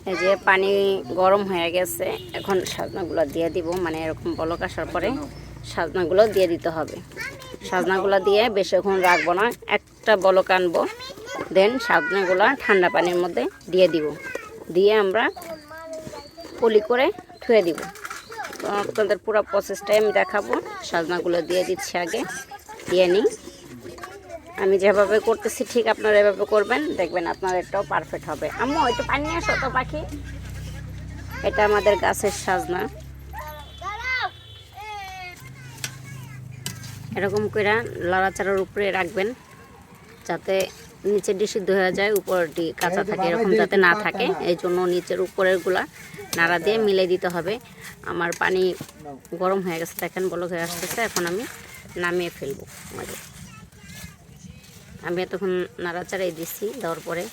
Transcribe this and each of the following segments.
এই যে পানি গরম হয়ে গেছে, এখন সাজনাগুলো দিয়ে দিব, মানে এরকম বলক আসার পরে সাজনাগুলো দিয়ে দিতে হবে। সাজনাগুলো দিয়ে বেশিক্ষণ রাখবো না, একটা বলক আনবো, দেন সাজনাগুলো ঠান্ডা পানির মধ্যে দিয়ে দিব, দিয়ে আমরা পলি করে ধুয়ে দিব। তো আপনাদের পুরো প্রসেসটাই আমি দেখাবো। সাজনাগুলো দিয়ে দিচ্ছি, আগে দিয়ে নিই। আমি যেভাবে করতেছি ঠিক আপনারা এভাবে করবেন, দেখবেন আপনার এটাও পারফেক্ট হবে। আম্মু একটু পানি নিয়ে আসো তো পাখি। এটা আমাদের গাছের সাজনা। এরকম করে লাড়াচাড়ার উপরে রাখবেন যাতে নিচের ডিশ সিদ্ধ হয়ে যায়, উপরটি কাঁচা থাকে, এরকম যাতে না থাকে। এই জন্য নিচের উপরের গুলা নাড়া দিয়ে মিলে দিতে হবে। আমার পানি গরম হয়ে গেছে, দেখেন বলক হয়ে আসতেছে। এখন আমি নামিয়ে ফেলবো। আমি এতক্ষণ নাড়াচাড়াই দিচ্ছি, দেওয়ার পরে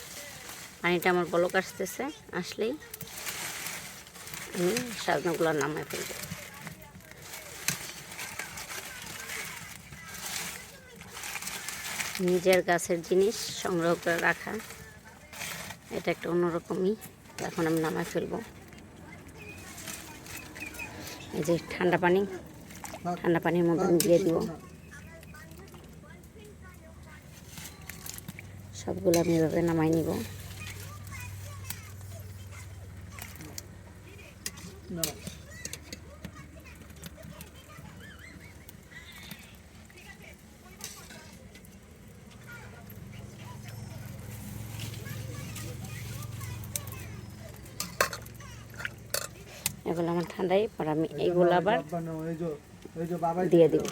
পানিটা আমার বলক আসতেছে, আসলেই আমি সাজনাগুলো নামিয়ে ফেলবো। নিজের গাছের জিনিস সংগ্রহ করে রাখা, এটা একটা অন্যরকমই। এখন আমি নামায় ফেলবো। এই যে ঠান্ডা পানির মধ্যে আমি দিয়ে দিব। সবগুলো আমি এভাবে নামাই নিব। এগুলো আমার ঠান্ডাই পর আমি এইগুলো আবার দিয়ে দিব।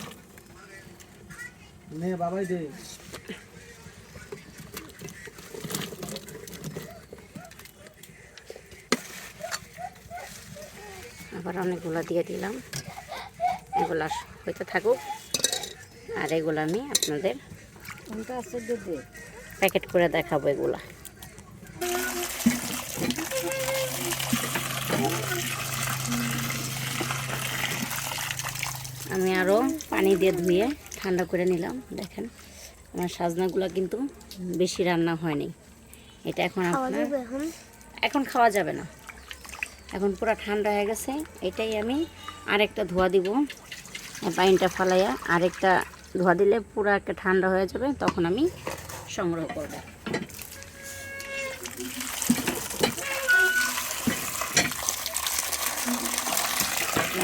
আবার অনেকগুলো দিয়ে দিলাম, এগুলা হইতে থাকুক। আর এগুলো আমি আপনাদের প্যাকেট করে দেখাবো। এগুলা আমি আরও পানি দিয়ে ধুয়ে ঠান্ডা করে নিলাম। দেখেন আমার সাজনাগুলো কিন্তু বেশি রান্না হয়নি। এটা এখন আপনার এখন খাওয়া যাবে না, এখন পুরো ঠান্ডা হয়ে গেছে। এটাই আমি আরেকটা ধোয়া দিব, পানিটা ফালাইয়া আরেকটা ধোয়া দিলে পুরো একটা ঠান্ডা হয়ে যাবে, তখন আমি সংগ্রহ করব।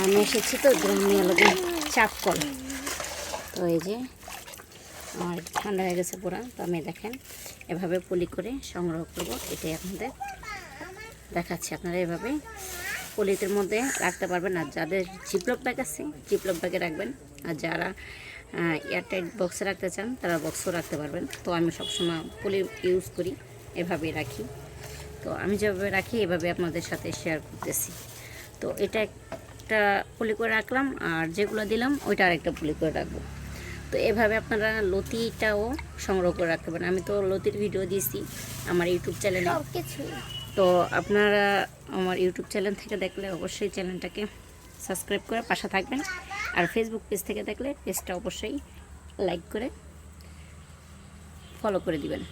আমি এসেছি তো গ্রামে আলাদা চাপ কল। তো এই যে আমার ঠান্ডা হয়ে গেছে পুরা। তো আমি দেখেন এভাবে পলি করে সংগ্রহ করব, এটাই আপনাদের দেখাচ্ছি। আপনারা এভাবে পলিতের মধ্যে রাখতে পারবেন। আর যাদের জিপলক ব্যাগ আছে জিপলক ব্যাগে রাখবেন, আর যারা এয়ারটাইট বক্সে রাখতে চান তারা বক্সও রাখতে পারবেন। তো আমি সবসময় পলি ইউজ করি, এভাবেই রাখি। তো আমি যেভাবে রাখি এভাবে আপনাদের সাথে শেয়ার করতেছি। তো এটা একটা পলি করে রাখলাম, আর যেগুলো দিলাম ওইটা আরেকটা পলি করে রাখবো। তো এভাবে আপনারা লতিটাও সংগ্রহ করে রাখতে পারেন। আমি তো লতির ভিডিও দিয়েছি আমার ইউটিউব চ্যানেলে। তো আপনারা আমার ইউটিউব চ্যানেল থেকে দেখলে অবশ্যই চ্যানেলটাকে সাবস্ক্রাইব করে পাশে থাকবেন। আর ফেসবুক পেজ থেকে দেখলে পেজটা অবশ্যই লাইক করে ফলো করে দিবেন।